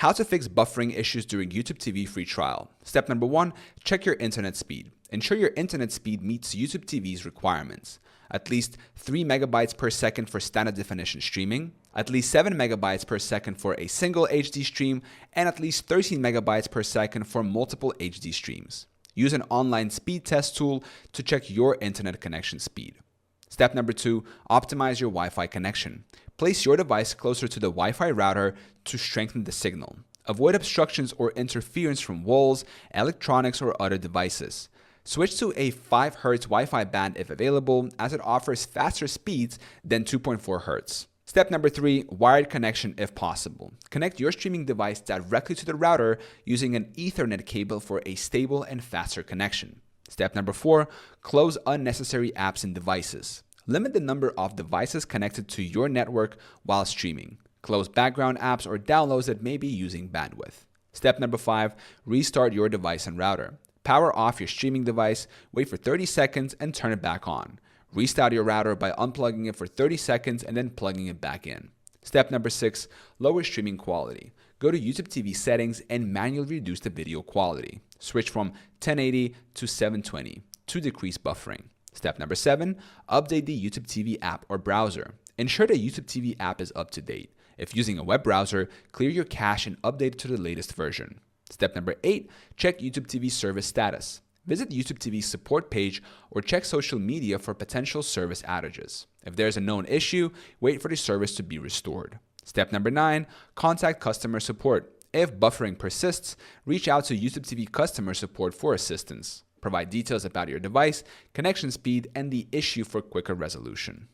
How to fix buffering issues during YouTube TV free trial. Step number 1, check your internet speed. Ensure your internet speed meets YouTube TV's requirements. At least 3 megabytes per second for standard definition streaming, at least 7 megabytes per second for a single HD stream, and at least 13 megabytes per second for multiple HD streams. Use an online speed test tool to check your internet connection speed. Step number 2, optimize your Wi-Fi connection. Place your device closer to the Wi-Fi router to strengthen the signal. Avoid obstructions or interference from walls, electronics, or other devices. Switch to a 5 Hz Wi-Fi band if available, as it offers faster speeds than 2.4 Hz. Step number 3, wired connection if possible. Connect your streaming device directly to the router using an Ethernet cable for a stable and faster connection. Step number 4, close unnecessary apps and devices. Limit the number of devices connected to your network while streaming. Close background apps or downloads that may be using bandwidth. Step number 5, restart your device and router. Power off your streaming device, wait for 30 seconds, and turn it back on. Restart your router by unplugging it for 30 seconds and then plugging it back in. Step number 6, lower streaming quality. Go to YouTube TV settings and manually reduce the video quality. Switch from 1080 to 720 to decrease buffering. Step number 7, update the YouTube TV app or browser. Ensure the YouTube TV app is up to date. If using a web browser, clear your cache and update it to the latest version. Step number 8, check YouTube TV service status. Visit YouTube TV's support page or check social media for potential service outages. If there's a known issue, wait for the service to be restored. Step number 9, contact customer support. If buffering persists, reach out to YouTube TV customer support for assistance. Provide details about your device, connection speed, and the issue for quicker resolution.